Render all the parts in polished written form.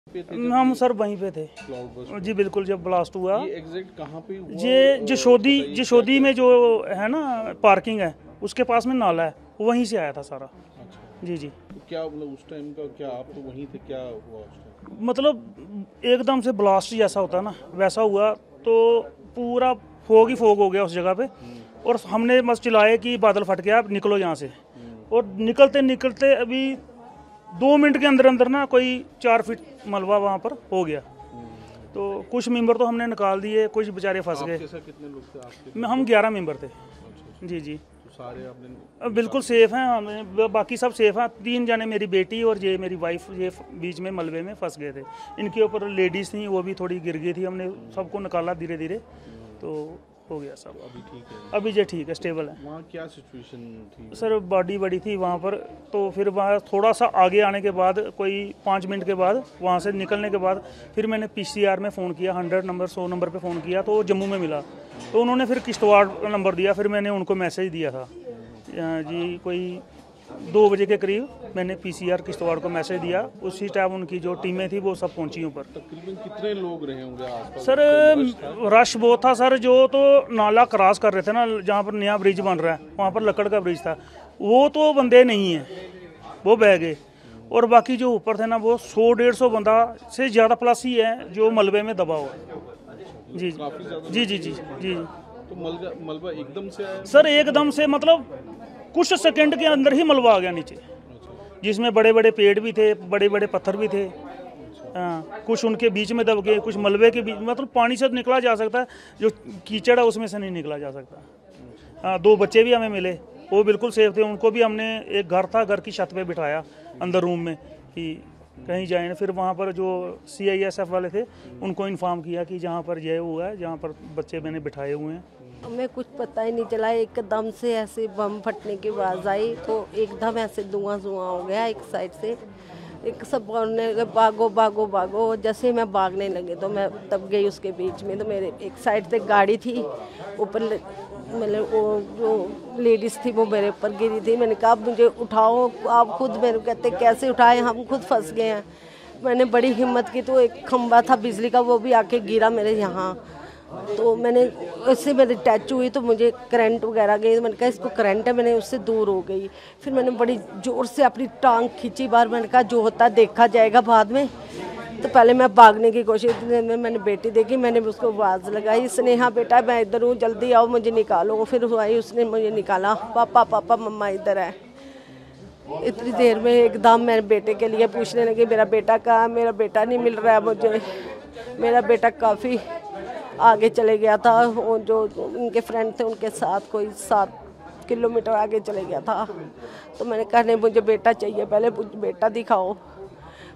पे थे हम सर वहीं पे थे क्लाउड बर्स्ट? जी बिल्कुल। जब ब्लास्ट हुआ ये एग्जैक्ट कहाँ पे हुआ? ये और जशोदी बताइए में जो है ना पार्किंग है उसके पास में नाला है, वहीं से आया था सारा। अच्छा, जी जी। तो क्या मतलब उस टाइम का, क्या आप तो वहीं थे, क्या हुआ उस टाइम? मतलब एकदम से ब्लास्ट जैसा होता है ना वैसा हुआ, तो पूरा फोग ही फोग हो गया उस जगह पे। और हमने बस चिल्लाए कि बादल फट गया, अब निकलो यहाँ से। और निकलते निकलते अभी 2 मिनट के अंदर अंदर ना कोई 4 फीट मलबा वहाँ पर हो गया। तो कुछ मेंबर तो हमने निकाल दिए, कुछ बेचारे फंस गए। आपके साथ कितने लोग थे आपके? हम 11 मेंबर थे। अच्छा, जी जी। तो सारे आपने अब बिल्कुल सेफ हैं हमें, बाकी सब सेफ हैं। 3 जने, मेरी बेटी और ये मेरी वाइफ, ये बीच में मलबे में फंस गए थे। इनके ऊपर लेडीज़ थी, वो भी थोड़ी गिर गई थी। हमने सबको निकाला धीरे धीरे, तो हो गया सब। अभी ठीक है? अभी ये ठीक है, स्टेबल है। वहाँ क्या सिचुएशन थी? सर बॉडी बड़ी थी वहाँ पर, तो फिर वहाँ थोड़ा सा आगे आने के बाद, कोई 5 मिनट के बाद वहाँ से निकलने के बाद, फिर मैंने पीसीआर में फ़ोन किया, 100 नंबर 100 नंबर पे फ़ोन किया, तो जम्मू में मिला। तो उन्होंने फिर किश्तवाड़ नंबर दिया, फिर मैंने उनको मैसेज दिया था जी, कोई 2 बजे के करीब मैंने पीसीआर किश्तवाड़ को मैसेज दिया। उसी टाइम उनकी जो टीमें थी वो सब पहुंची ऊपर। तकरीबन कितने लोग रहे होंगे आसपास? सर रश बहुत था सर। जो तो नाला क्रॉस कर रहे थे ना, जहाँ पर नया ब्रिज बन रहा है, वहाँ पर लकड़ का ब्रिज था, वो तो बंदे नहीं हैं, वो बह गए। और बाकी जो ऊपर थे ना, वो 100-150 बंदा से ज़्यादा प्लस ही है जो मलबे में दबा हुआ है। जी काफी ज्यादा? जी जी जी जी। तो मलबा एकदम से आया? सर एकदम से, मतलब कुछ सेकंड के अंदर ही मलबा आ गया नीचे, जिसमें बड़े बड़े पेड़ भी थे, बड़े बड़े पत्थर भी थे। हाँ, कुछ उनके बीच में दब गए, कुछ मलबे के बीच, मतलब पानी से निकला जा सकता है, जो कीचड़ है उसमें से नहीं निकला जा सकता। हाँ, 2 बच्चे भी हमें मिले, वो बिल्कुल सेफ थे। उनको भी हमने, एक घर था, घर की छत पे बिठाया अंदर रूम में कि कहीं जाए ना। फिर वहाँ पर जो CISF वाले थे, उनको इन्फॉर्म किया कि जहाँ पर यह हुआ है, जहाँ पर बच्चे मैंने बिठाए हुए हैं। हमें कुछ पता ही नहीं चला, एकदम से ऐसे बम फटने की आवाज़ आई, तो एकदम ऐसे धुआं हो गया एक साइड से। एक सब बोलने लगे भागो भागो भागो। जैसे मैं भागने लगे तो मैं तब गई उसके बीच में, तो मेरे एक साइड से गाड़ी थी ऊपर, मतलब वो जो लेडीज़ थी वो मेरे ऊपर गिरी थी। मैंने कहा मुझे उठाओ, आप खुद मेरे कहते कैसे उठाए, हम खुद फंस गए हैं। मैंने बड़ी हिम्मत की, तो एक खंबा था बिजली का, वो भी आके गिरा मेरे यहाँ। तो मैंने उससे मेरी टच हुई, तो मुझे करंट वगैरह गई, तो मैंने कहा इसको करंट है, मैंने उससे दूर हो गई। फिर मैंने बड़ी ज़ोर से अपनी टांग खींची बाहर, मैंने कहा जो होता देखा जाएगा बाद में। तो पहले मैं भागने की कोशिश में, मैंने बेटी देखी, मैंने उसको आवाज़ लगाई, स्नेहा बेटा मैं इधर हूँ, जल्दी आओ मुझे निकालो। फिर आई, उसने मुझे निकाला, पापा पापा मम्मा इधर है। इतनी देर में एकदम मेरे बेटे के लिए पूछने लगी मेरा बेटा कहाँ, मेरा बेटा नहीं मिल रहा है मुझे। मेरा बेटा काफ़ी आगे चले गया था, वो जो उनके फ्रेंड थे उनके साथ कोई 7 किलोमीटर आगे चले गया था। तो मैंने कहा नहीं मुझे बेटा चाहिए, पहले मुझे बेटा दिखाओ।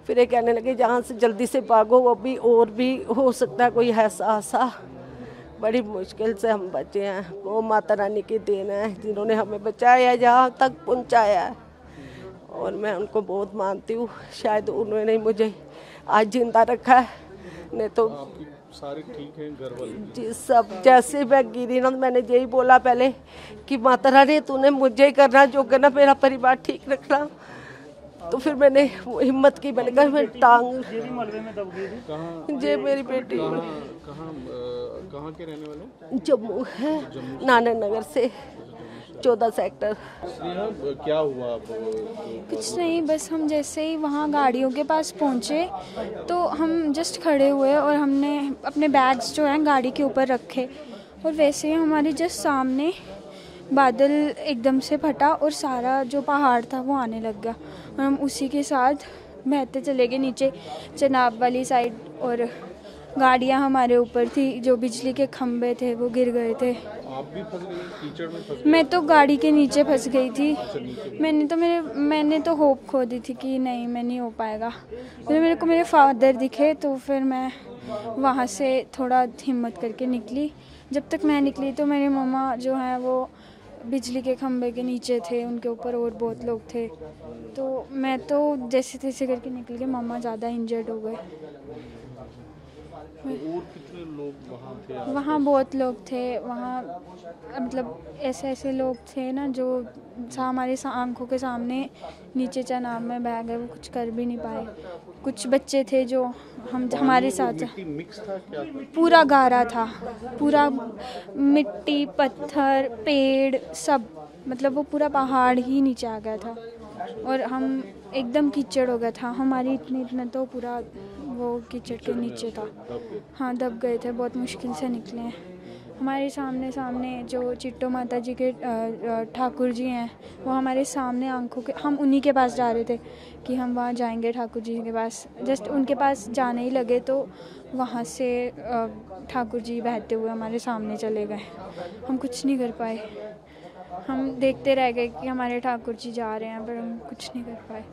फिर ये कहने लगे जहाँ से जल्दी से भागो, वो भी और भी हो सकता है कोई ऐसा हादसा। बड़ी मुश्किल से हम बचे हैं, वो माता रानी की देन है जिन्होंने हमें बचाया, यहाँ तक पहुँचाया है, और मैं उनको बहुत मानती हूँ। शायद उन्होंने ही मुझे आज जिंदा रखा है, नहीं तो सारे ठीक हैं घर वाले? जी सब। जैसे मैं गिरी ना, मैंने यही बोला पहले कि माता रानी तूने मुझे ही करना जो करना, मेरा परिवार ठीक रखना। तो फिर मैंने हिम्मत की, मैंने कहा मैं टांग, मलबे में दब गई थी। कहाँ? ये मेरी बेटी कहाँ के रहने वाले? जम्मू है, नानक नगर से 14 सेक्टर। स्नेहा, क्या हुआ अब? कुछ नहीं, बस हम जैसे ही वहाँ गाड़ियों के पास पहुँचे तो हम जस्ट खड़े हुए और हमने अपने बैग्स जो हैं गाड़ी के ऊपर रखे, और वैसे ही हमारे जस्ट सामने बादल एकदम से फटा और सारा जो पहाड़ था वो आने लग गया, और हम उसी के साथ बहते चले गए नीचे चनाब वाली साइड। और गाड़ियाँ हमारे ऊपर थी, जो बिजली के खंभे थे वो गिर गए थे। आप भी फंस गई कीचड़ में? फंस गई? मैं तो गाड़ी के नीचे फंस गई थी। मैंने तो होप खो दी थी कि नहीं मैं नहीं हो पाएगा। फिर मेरे को मेरे फादर दिखे, तो फिर मैं वहाँ से थोड़ा हिम्मत करके निकली। जब तक मैं निकली तो मेरी मम्मा जो हैं वो बिजली के खंभे के नीचे थे, उनके ऊपर और बहुत लोग थे। तो मैं तो जैसे तैसे करके निकल गई, मम्मा ज़्यादा इंजर्ड हो गए। और कितने लोग वहाँ थे? वहाँ बहुत लोग थे, वहाँ मतलब ऐसे लोग थे ना जो हमारे आंखों के सामने नीचे चनाब में बह गए, वो कुछ कर भी नहीं पाए। कुछ बच्चे थे जो हमारे साथ मिट्टी मिक्स था क्या था? पूरा गारा था, पूरा मिट्टी पत्थर पेड़ सब, मतलब वो पूरा पहाड़ ही नीचे आ गया था और हम एकदम कीचड़ हो गया था, हमारी इतने तो पूरा वो कीचड़ के नीचे था। हाँ दब गए थे, बहुत मुश्किल से निकले हैं। हमारे सामने जो चिट्टो माता जी के ठाकुर जी हैं, वो हमारे सामने आंखों के, हम उन्हीं के पास जा रहे थे कि हम वहाँ जाएंगे ठाकुर जी के पास। जस्ट उनके पास जाने ही लगे तो वहाँ से ठाकुर जी बहते हुए हमारे सामने चले गए। हम कुछ नहीं कर पाए, हम देखते रह गए कि हमारे ठाकुर जी जा रहे हैं, पर हम कुछ नहीं कर पाए।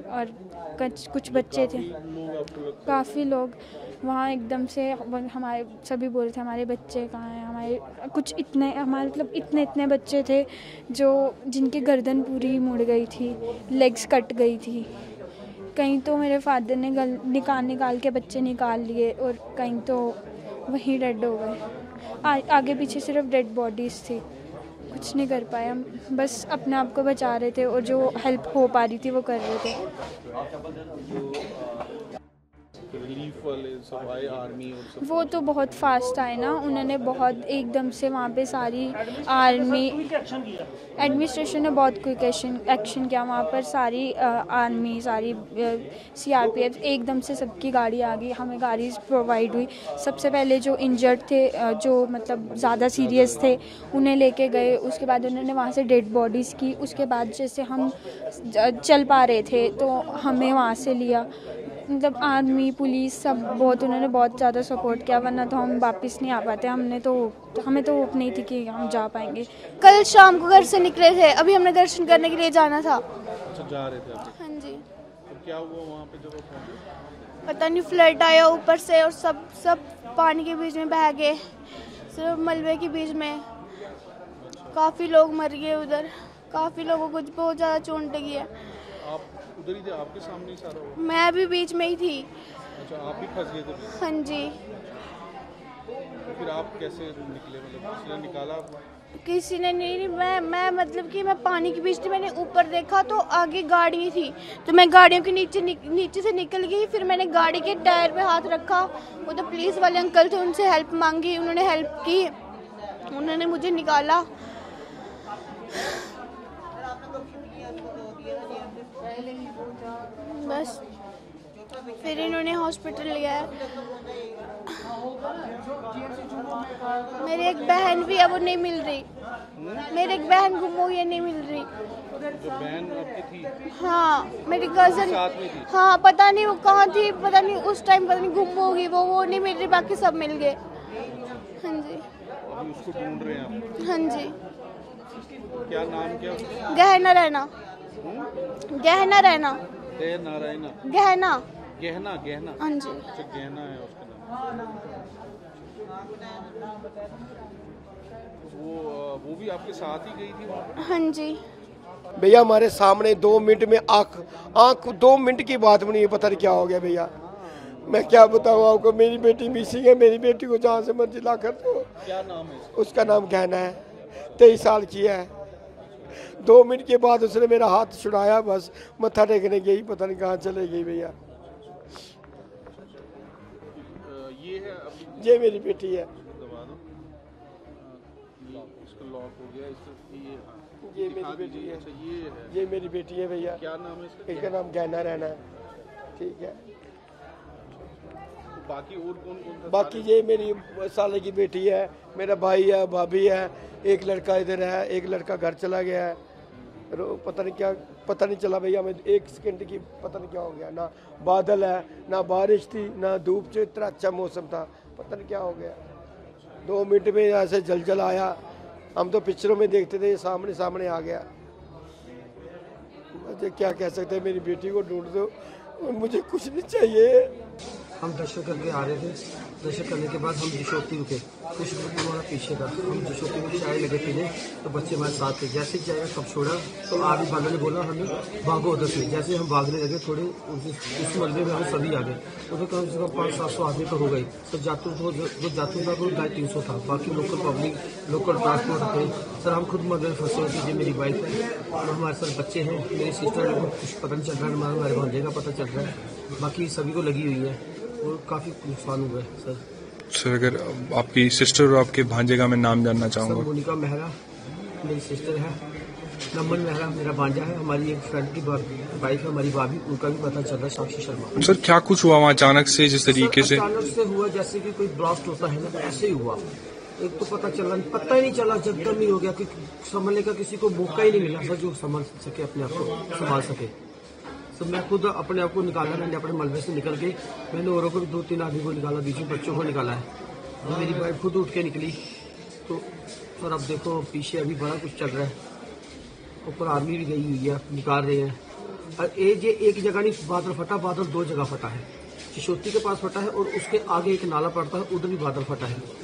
और कुछ बच्चे थे, काफ़ी लोग वहाँ एकदम से हमारे सभी बोल रहे थे हमारे बच्चे कहाँ हैं, हमारे कुछ इतने हमारे मतलब इतने बच्चे थे जो जिनकी गर्दन पूरी मुड़ गई थी, लेग्स कट गई थी। कहीं तो मेरे फादर ने निकाल के बच्चे निकाल लिए और कहीं तो वहीं डेड हो गए। आगे पीछे सिर्फ डेड बॉडीज़ थी, कुछ नहीं कर पाए हम, बस अपने आप को बचा रहे थे और जो हेल्प हो पा रही थी वो कर रहे थे। रिलीफ वाले सब आए, आर्मी और सब? वो तो बहुत फास्ट आए ना, उन्होंने बहुत एकदम से वहाँ पे सारी आर्मी एडमिनिस्ट्रेशन ने बहुत क्विक एक्शन किया। वहाँ पर सारी आर्मी सारी CRPF एकदम से सबकी गाड़ी आ गई, हमें गाड़ी प्रोवाइड हुई। सबसे पहले जो इंजर्ड थे, जो मतलब ज़्यादा सीरियस थे, उन्हें लेके गए। उसके बाद उन्होंने वहाँ से डेड बॉडीज़ की। उसके बाद जैसे हम चल पा रहे थे तो हमें वहाँ से लिया, मतलब आर्मी पुलिस सब बहुत, उन्होंने बहुत ज़्यादा सपोर्ट किया, वरना तो हम वापस नहीं आ पाते। हमें तो होप नहीं थी कि हम जा पाएंगे। कल शाम को घर से निकले थे, अभी हमने दर्शन करने के लिए जाना था। अच्छा, जा रहे थे आप? हाँ जी। तो क्या हुआ वहाँ पे जब आप पहुँचे? पता नहीं, फ्लड आया ऊपर से और सब पानी के बीच में बह गए, सिर्फ मलबे के बीच में। काफ़ी लोग मर गए उधर, काफ़ी लोगों को बहुत ज़्यादा चोट लगी है। आप उधर ही थे, आपके सामने ही सारा हुआ? मैं भी बीच में ही थी। अच्छा, आप भी फंस गए थे? हाँ जी। तो फिर आप कैसे निकले, मतलब किसी ने निकाला? किसी ने नहीं, मैं मतलब कि मैं पानी के बीच थी, मैंने ऊपर देखा तो आगे गाड़ी थी, तो मैं गाड़ियों के नीचे से निकल गई। फिर मैंने गाड़ी के टायर पे हाथ रखा, वो तो पुलिस वाले अंकल थे, उनसे हेल्प मांगी, उन्होंने हेल्प की, उन्होंने मुझे निकाला। बस फिर इन्होंने हॉस्पिटल लिया है। मेरी एक बहन भी है, वो नहीं मिल रही। मेरी एक बहन गुम हुई है, नहीं मिल रही। जो बहन आपकी थी? हाँ, मेरी कजन साथ में थी? हाँ, पता नहीं वो कहाँ थी, पता नहीं उस टाइम, पता नहीं गुम होगी वो नहीं मिल रही, बाकी सब मिल गए। हाँ जी। अभी उसको ढूंढ रहे हैं आप? हाँ जी। क्या नाम क्या उसका? गहना रहना। गहना रहना। नारायणा? गहना। गहना। हाँ जी। अच्छा, गहना है उसका नाम। वो भी आपके साथ ही गई थी वहाँ पे? हाँ जी। भैया हमारे सामने 2 मिनट में आँख 2 मिनट की बात भी नहीं, पता नहीं क्या हो गया भैया। मैं क्या बताऊँ आपको, मेरी बेटी मिसिंग है, मेरी बेटी को जहाँ से मर्जी ला कर दो। क्या नाम है इसका? उसका नाम गहना है, 23 साल की है। 2 मिनट के बाद उसने मेरा हाथ छुड़ाया, बस मत्था टेकने गई, पता नहीं कहाँ चले गई भैया। ये है अभी? ये मेरी बेटी है। दबा दो, इसका लॉक हो गया। ये मेरी बेटी है। अच्छा, ये मेरी बेटी है भैया। क्या नाम है इसका? इसका नाम गहना रहना है। ठीक है। तो बाकी और कौन था? बाकी ये मेरी साले की बेटी है, मेरा भाई है, भाभी है, एक लड़का इधर है, एक लड़का घर चला गया है। पता नहीं क्या, पता नहीं चला भैया, हमें 1 सेकंड की पता नहीं क्या हो गया। ना बादल है, ना बारिश थी, ना धूप से, इतना अच्छा मौसम था, पता नहीं क्या हो गया। 2 मिनट में ऐसे जलजल आया, हम तो पिक्चरों में देखते थे, सामने आ गया। मुझे क्या कह सकते हैं, मेरी बेटी को ढूंढ दो, मुझे कुछ नहीं चाहिए। हम दर्शन करके आ रहे थे, दर्शन करने के बाद हम जिशोपी रुके, कुछ हमारा पीछे था, हम जिशोपी में चाय लगे पीने, तो बच्चे हमारे साथ थे। जैसे ही चाय कब छोड़ा तो आगे बादल ने बोला हमें भागो उधर से। जैसे हम भागने लगे, थोड़े उस मलबे में हम सभी आ गए। उधर कम से कम 500-700 आदमी तो हो गई। तो जो जातू था वो 250-300 था, बाकी लोकल पब्लिक, लोकल ट्रांसपोर्ट थे, सर हम खुद मदर फंसे हुए थे, मेरी वाइफ है और हमारे साथ बच्चे हैं, मेरी सिस्टर को कुछ पता नहीं चल रहा है, हमारे भांजे का पता चल रहा है, बाकी सभी को लगी हुई है और काफ़ी नुकसान हुआ है सर। सर अगर आपकी सिस्टर और आपके भांजे का मैं नाम जानना सर चाहूँगा। मोनिका मेहरा मेरी सिस्टर है, नमन मेहरा मेरा भांजा है, हमारी एक फ्रेंड की वाइफ है हमारी भाभी, उनका भी पता चल रहा है, साक्षी शर्मा। सर क्या कुछ हुआ वहाँ अचानक से, जिस तरीके से? अचानक से हुआ जैसे कि कोई ब्लास्ट होता है ना, ऐसे ही हुआ। एक तो पता ही नहीं चला, जगदम ही हो गया कि संभलने का किसी को मौका ही नहीं मिला सर, जो संभाल सके अपने आप को संभाल सके। तो मैं खुद अपने आप को निकाला, मैंने अपने मलबे से निकल के मैंने औरों को भी 2-3 आदमी को निकाला, बीच में बच्चों को निकाला है, और मेरी वाइफ खुद उठ के निकली। तो सर अब देखो पीछे अभी बड़ा कुछ चल रहा है, ऊपर आर्मी भी गई हुई है, निकाल रहे हैं। और ये एक जगह नहीं बादल फटा, बादल 2 जगह फटा है, चिशोती के पास फटा है और उसके आगे एक नाला पड़ता है, उधर भी बादल फटा है।